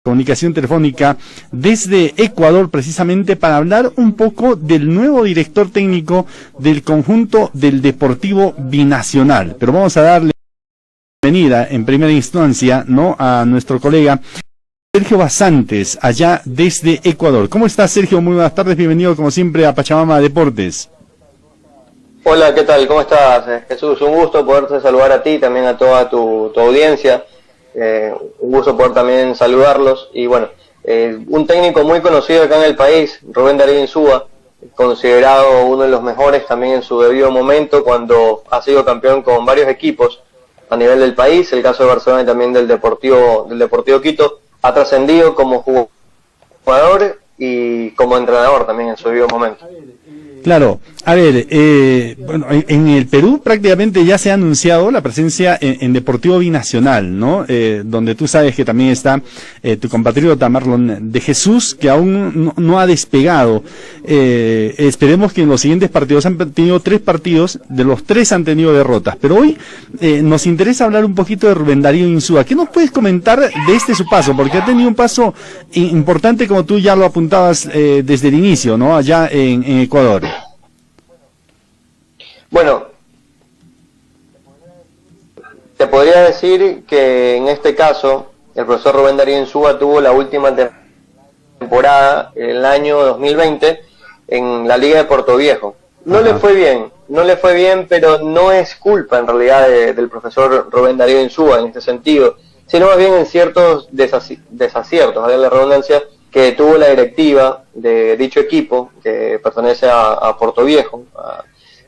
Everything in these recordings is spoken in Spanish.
comunicación telefónica desde Ecuador, precisamente para hablar un poco del nuevo director técnico del conjunto del Deportivo Binacional. Pero vamos a darle bienvenida en primera instancia, ¿no?, a nuestro colega Sergio Basantes, allá desde Ecuador. ¿Cómo estás, Sergio? Muy buenas tardes, bienvenido como siempre a Pachamama Deportes. Hola, ¿qué tal? ¿Cómo estás, Jesús? Un gusto poderte saludar a ti y también a toda tu audiencia. Un gusto poder también saludarlos. Y bueno, un técnico muy conocido acá en el país, Rubén Darío Insúa, considerado uno de los mejores también en su debido momento, cuando ha sido campeón con varios equipos a nivel del país, el caso de Barcelona y también del Deportivo Quito, ha trascendido como jugador y como entrenador también en su debido momento. Claro, a ver, bueno, en el Perú prácticamente ya se ha anunciado la presencia en Deportivo Binacional, ¿no? Donde tú sabes que también está tu compatriota Marlon de Jesús, que aún no ha despegado. Esperemos que en los siguientes partidos, han tenido 3 partidos, de los 3 han tenido derrotas, pero hoy nos interesa hablar un poquito de Rubén Darío Insúa. ¿Qué nos puedes comentar de su paso? Porque ha tenido un paso importante, como tú ya lo apuntabas desde el inicio, ¿no? Allá en Ecuador. Bueno, te podría decir que en este caso el profesor Rubén Darío Insúa tuvo la última temporada, el año 2020, en la Liga de Portoviejo. No le fue bien, pero no es culpa en realidad del profesor Rubén Darío Insúa en este sentido, sino más bien en ciertos desaciertos, a la redundancia, que tuvo la directiva de dicho equipo, que pertenece a Portoviejo, a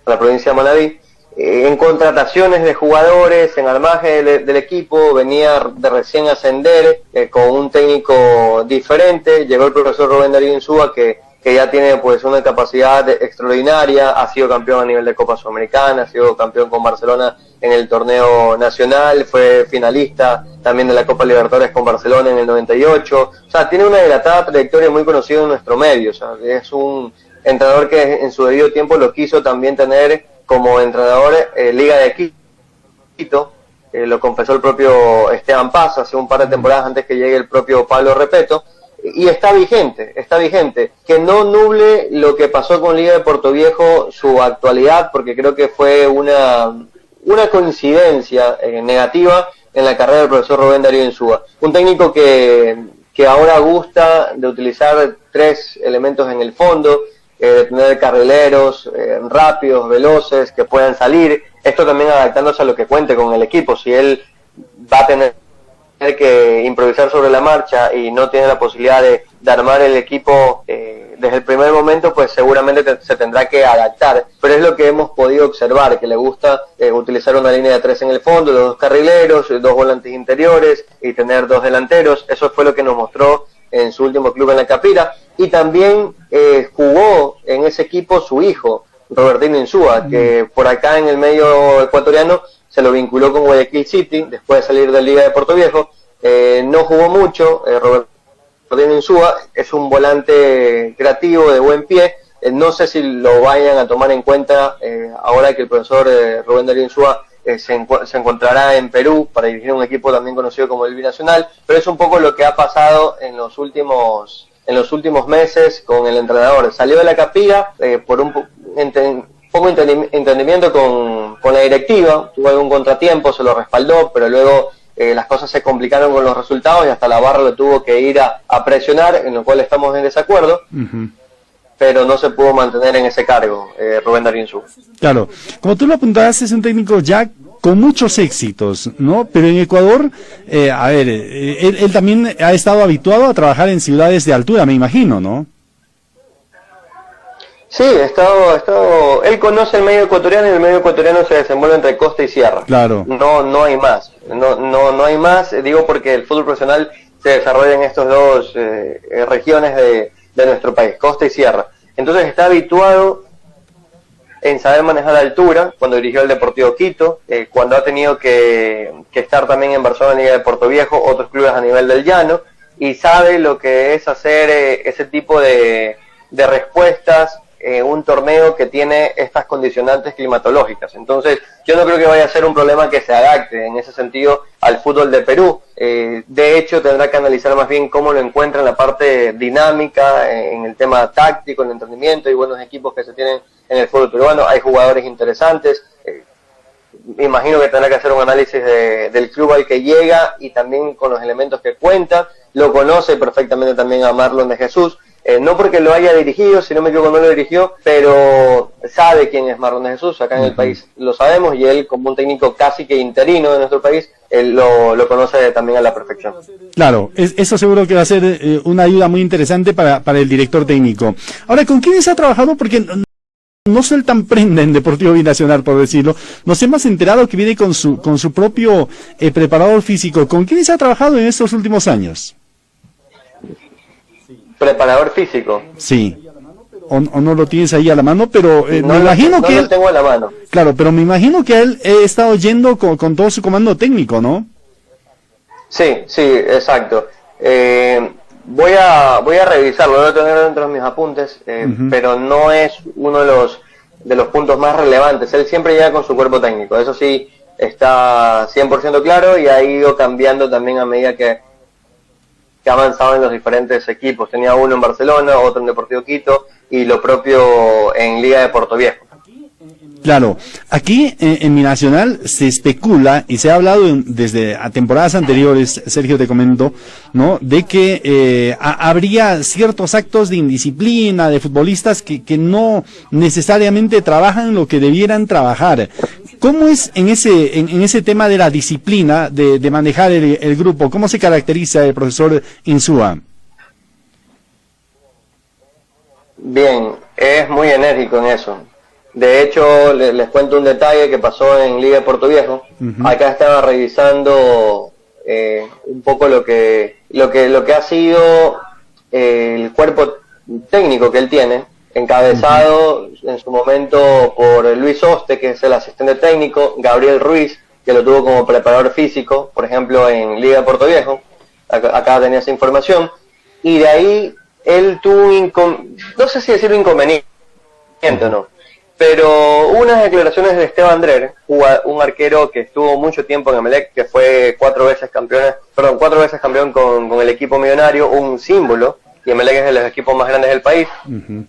la provincia de Manabí, en contrataciones de jugadores, en armaje del equipo. Venía de recién ascender, con un técnico diferente. Llegó el profesor Rubén Darío Insúa, que ya tiene pues una capacidad extraordinaria, ha sido campeón a nivel de Copa Sudamericana, ha sido campeón con Barcelona en el torneo nacional, fue finalista también de la Copa Libertadores con Barcelona en el 98, o sea, tiene una dilatada trayectoria, muy conocido en nuestro medio, o sea, es un entrenador que en su debido tiempo lo quiso también tener como entrenador Liga de Quito, lo confesó el propio Esteban Paz hace un par de temporadas antes que llegue el propio Pablo Repeto, y está vigente, que no nuble lo que pasó con Liga de Portoviejo su actualidad, porque creo que fue una coincidencia negativa en la carrera del profesor Rubén Darío Insúa, un técnico que ahora gusta de utilizar 3 elementos en el fondo, de tener carrileros rápidos, veloces, que puedan salir, esto también adaptándose a lo que cuente con el equipo. Si él va a tener que improvisar sobre la marcha y no tiene la posibilidad de armar el equipo desde el primer momento, pues seguramente se tendrá que adaptar, pero es lo que hemos podido observar, que le gusta utilizar una línea de 3 en el fondo, los 2 carrileros, 2 volantes interiores y tener 2 delanteros. Eso fue lo que nos mostró en su último club en la Capira, y también jugó en ese equipo su hijo, Robertino Insúa, que por acá en el medio ecuatoriano se lo vinculó con Guayaquil City, después de salir de Liga de Portoviejo. No jugó mucho, Robertino Insúa es un volante creativo, de buen pie, no sé si lo vayan a tomar en cuenta ahora que el profesor Rubén Darío Insúa se encontrará en Perú para dirigir un equipo también conocido como el Binacional, pero es un poco lo que ha pasado en los últimos meses con el entrenador. Salió de la Capira por un poco entendimiento con la directiva, tuvo algún contratiempo, se lo respaldó, pero luego las cosas se complicaron con los resultados y hasta la barra lo tuvo que ir a presionar, en lo cual estamos en desacuerdo. Pero no se pudo mantener en ese cargo Rubén Darío Insúa. Claro, como tú lo apuntabas, es un técnico ya con muchos éxitos, ¿no? Pero en Ecuador, él también ha estado habituado a trabajar en ciudades de altura, me imagino, ¿no? Sí, él conoce el medio ecuatoriano, y el medio ecuatoriano se desenvuelve entre costa y sierra. Claro. No hay más. No hay más, digo, porque el fútbol profesional se desarrolla en estos 2 regiones de nuestro país, costa y sierra. Entonces está habituado en saber manejar la altura, cuando dirigió el Deportivo Quito, cuando ha tenido que estar también en Barcelona, Liga de Portoviejo, otros clubes a nivel del llano, y sabe lo que es hacer ese tipo de respuestas un torneo que tiene estas condicionantes climatológicas. Entonces, yo no creo que vaya a ser un problema que se adapte en ese sentido al fútbol de Perú. De hecho, tendrá que analizar más bien cómo lo encuentra en la parte dinámica, en el tema táctico, en el entrenamiento y buenos equipos que se tienen en el fútbol peruano. Hay jugadores interesantes. Me imagino que tendrá que hacer un análisis del club al que llega y también con los elementos que cuenta. Lo conoce perfectamente también a Marlon de Jesús, no porque lo haya dirigido, si no me equivoco no lo dirigió, pero sabe quién es Marlon de Jesús, acá en el país lo sabemos, y él como un técnico casi que interino de nuestro país, él lo conoce también a la perfección. Claro, eso seguro que va a ser una ayuda muy interesante para el director técnico. Ahora, ¿con quiénes ha trabajado? Porque no sueltan prenda en Deportivo Binacional, por decirlo. Nos hemos enterado que viene con su propio preparador físico. ¿Con quiénes ha trabajado en estos últimos años? Preparador físico. Sí. O no lo tienes ahí a la mano, pero no me imagino que no lo tengo a la mano. Claro, pero me imagino que él ha estado yendo con todo su comando técnico, ¿no? Sí, exacto. Voy a revisarlo, lo voy a tener dentro de mis apuntes, pero no es uno de los puntos más relevantes. Él siempre llega con su cuerpo técnico, eso sí está 100% claro, y ha ido cambiando también a medida que ha avanzado en los diferentes equipos. Tenía uno en Barcelona, otro en Deportivo Quito y lo propio en Liga de Portoviejo. Claro, aquí en Binacional se especula y se ha hablado desde a temporadas anteriores, Sergio, te comento, ¿no? De que habría ciertos actos de indisciplina de futbolistas que no necesariamente trabajan lo que debieran trabajar. ¿Cómo es en ese tema de la disciplina de manejar el grupo? ¿Cómo se caracteriza el profesor Insúa? Bien, es muy enérgico en eso. De hecho, les cuento un detalle que pasó en Liga de Portoviejo. Acá estaba revisando un poco lo que ha sido el cuerpo técnico que él tiene, encabezado en su momento por Luis Oste, que es el asistente técnico, Gabriel Ruiz, que lo tuvo como preparador físico, por ejemplo, en Liga de Portoviejo. Acá tenía esa información. Y de ahí él tuvo no sé si decirlo inconveniente o no, pero unas declaraciones de Esteban Drer, un arquero que estuvo mucho tiempo en Emelec, que fue 4 veces campeón con el equipo millonario, un símbolo, y Emelec es de los equipos más grandes del país,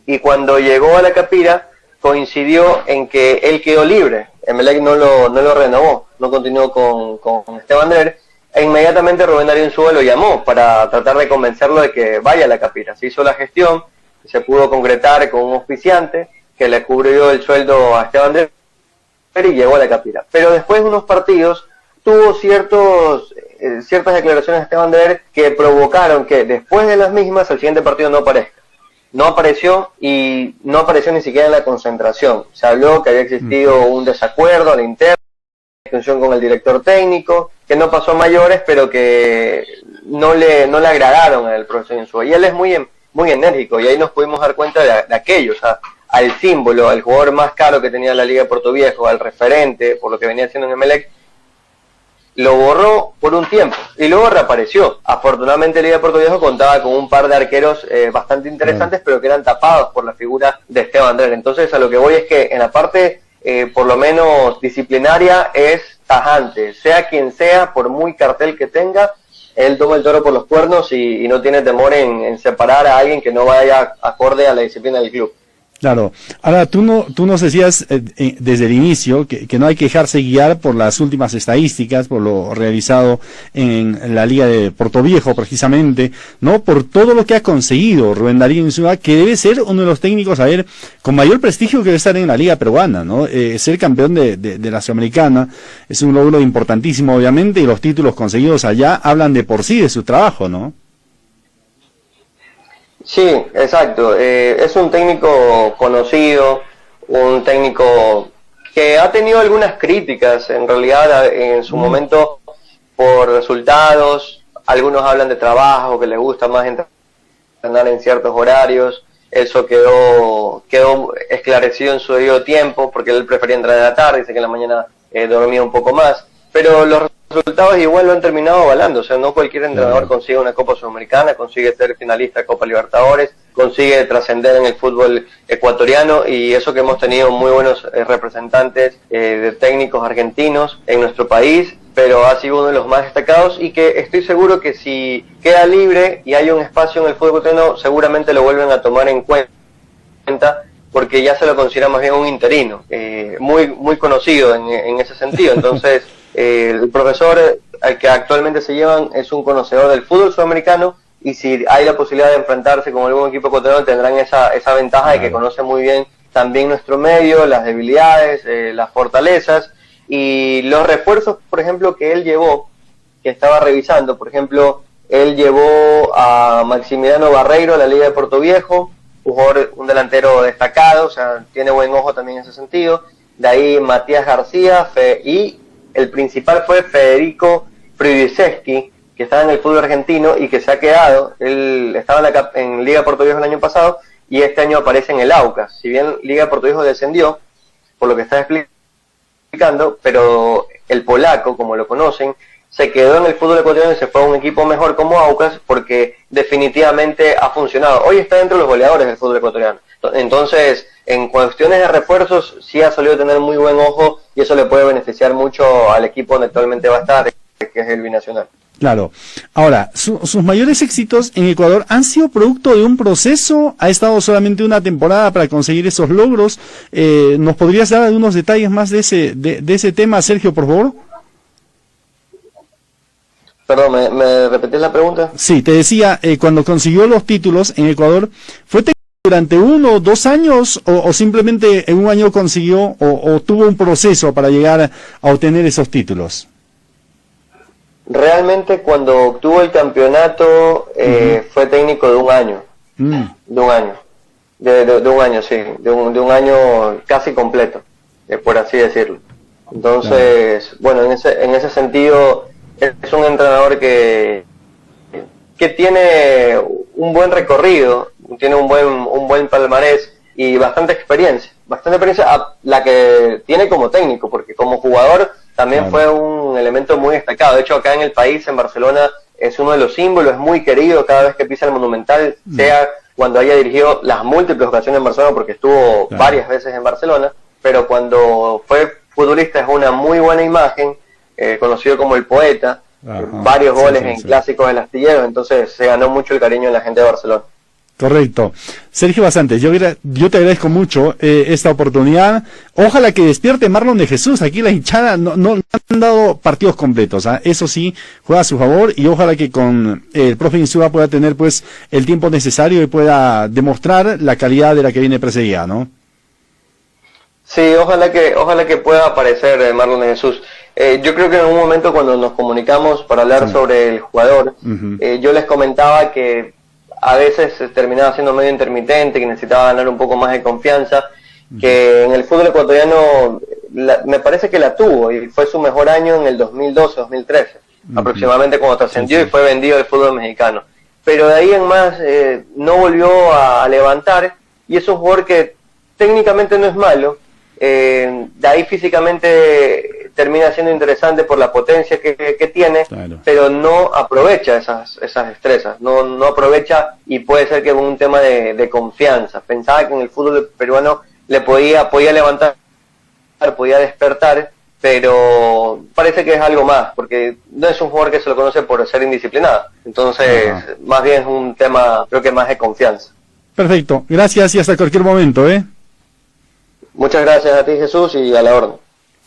y cuando llegó a la Capira coincidió en que él quedó libre. Emelec no lo renovó, no continuó con Esteban Drer, e inmediatamente Rubén Darío Insúa lo llamó para tratar de convencerlo de que vaya a la Capira. Se hizo la gestión, se pudo concretar con un auspiciante que le cubrió el sueldo a Esteban Drer y llegó a la Capira. Pero después de unos partidos tuvo ciertas declaraciones de Esteban Drer que provocaron que después de las mismas el siguiente partido no aparezca. No apareció, y no apareció ni siquiera en la concentración. Se habló que había existido un desacuerdo a la interna, discusión con el director técnico, que no pasó a mayores, pero que no le agradaron al profesor Insúa. Y él es muy enérgico, y ahí nos pudimos dar cuenta de aquello, o sea, al símbolo, al jugador más caro que tenía la Liga de Portoviejo, al referente, por lo que venía haciendo en Emelec, lo borró por un tiempo y luego reapareció. Afortunadamente Liga de Portoviejo contaba con un par de arqueros bastante interesantes, pero que eran tapados por la figura de Esteban Drer. Entonces a lo que voy es que en la parte por lo menos disciplinaria es tajante, sea quien sea, por muy cartel que tenga, él toma el toro por los cuernos y no tiene temor en separar a alguien que no vaya acorde a la disciplina del club. Claro. Ahora, tú nos decías desde el inicio que no hay que dejarse guiar por las últimas estadísticas, por lo realizado en la Liga de Portoviejo, precisamente, ¿no? Por todo lo que ha conseguido Rubén Darío Insúa, que debe ser uno de los técnicos, con mayor prestigio que debe estar en la Liga peruana, ¿no? Ser campeón de la Sudamericana es un logro importantísimo, obviamente, y los títulos conseguidos allá hablan de por sí de su trabajo, ¿no? Sí, exacto. Es un técnico conocido, un técnico que ha tenido algunas críticas, en realidad, en su momento, por resultados. Algunos hablan de trabajo, que les gusta más entrenar en ciertos horarios. Eso quedó esclarecido en su debido tiempo, porque él prefería entrenar en la tarde, dice que en la mañana dormía un poco más. Pero los resultados igual lo han terminado avalando. O sea, no cualquier entrenador consigue una Copa Sudamericana, consigue ser finalista de Copa Libertadores, consigue trascender en el fútbol ecuatoriano, y eso que hemos tenido muy buenos representantes de técnicos argentinos en nuestro país, pero ha sido uno de los más destacados, y que estoy seguro que si queda libre y hay un espacio en el fútbol ecuatoriano, seguramente lo vuelven a tomar en cuenta, porque ya se lo considera más bien un interino, muy conocido en ese sentido. Entonces, el profesor al que actualmente se llevan es un conocedor del fútbol sudamericano, y si hay la posibilidad de enfrentarse con algún equipo ecuatoriano, tendrán esa ventaja de que conoce muy bien también nuestro medio, las debilidades, las fortalezas, y los refuerzos, por ejemplo, que él llevó, que estaba revisando. Por ejemplo, él llevó a Maximiliano Barreiro a la Liga de Puerto Viejo, un delantero destacado, o sea, tiene buen ojo también en ese sentido. De ahí Matías García, y el principal fue Federico Fridiseski, que estaba en el fútbol argentino y que se ha quedado. Él estaba en Liga de Puerto Viejo el año pasado, y este año aparece en el Aucas. Si bien Liga de Puerto Viejo descendió, por lo que está explicando, pero el polaco, como lo conocen, se quedó en el fútbol ecuatoriano y se fue a un equipo mejor como Aucas, porque definitivamente ha funcionado. Hoy está dentro de los goleadores del fútbol ecuatoriano. Entonces, en cuestiones de refuerzos, sí ha solido tener muy buen ojo, y eso le puede beneficiar mucho al equipo donde actualmente va a estar, que es el Binacional. Claro. Ahora, sus mayores éxitos en Ecuador han sido producto de un proceso. ¿Ha estado solamente una temporada para conseguir esos logros? ¿Nos podrías dar algunos detalles más de ese tema, Sergio, por favor? Perdón, ¿me repetís la pregunta? Sí, te decía, cuando consiguió los títulos en Ecuador, ¿fue durante 1 o 2 años o simplemente en un año consiguió o tuvo un proceso para llegar a obtener esos títulos? Realmente cuando obtuvo el campeonato fue técnico de un año, de un año casi completo, por así decirlo. Entonces, bueno, en ese sentido es un entrenador que tiene un buen recorrido, tiene un buen palmarés y bastante experiencia la que tiene como técnico, porque como jugador también fue un elemento muy destacado. De hecho, acá en el país, en Barcelona, es uno de los símbolos, es muy querido cada vez que pisa el Monumental, sea cuando haya dirigido las múltiples ocasiones en Barcelona, porque estuvo varias veces en Barcelona, pero cuando fue futbolista es una muy buena imagen, conocido como el poeta, varios goles en clásicos del astillero, entonces se ganó mucho el cariño de la gente de Barcelona. Correcto. Sergio Basantes, yo te agradezco mucho esta oportunidad. Ojalá que despierte Marlon de Jesús. Aquí la hinchada no han dado partidos completos, ¿eh? Eso sí, juega a su favor, y ojalá que con el profe Insúa pueda tener pues el tiempo necesario y pueda demostrar la calidad de la que viene perseguida, ¿no? Sí, ojalá que pueda aparecer Marlon de Jesús. Yo creo que en un momento cuando nos comunicamos para hablar sobre el jugador, yo les comentaba que a veces terminaba siendo medio intermitente, que necesitaba ganar un poco más de confianza, que en el fútbol ecuatoriano me parece que la tuvo, y fue su mejor año en el 2012-2013, aproximadamente, cuando trascendió y fue vendido al fútbol mexicano. Pero de ahí en más no volvió a levantar, y es un jugador que técnicamente no es malo, de ahí físicamente termina siendo interesante por la potencia que tiene, pero no aprovecha esas destrezas, no aprovecha, y puede ser que es un tema de confianza. Pensaba que en el fútbol peruano le podía levantar, podía despertar, pero parece que es algo más, porque no es un jugador que se lo conoce por ser indisciplinado. Entonces, más bien es un tema, creo que más de confianza. Perfecto, gracias y hasta cualquier momento, Muchas gracias a ti, Jesús, y a la orden.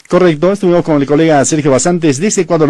Correcto, estuvimos con el colega Sergio Basantes desde Ecuador.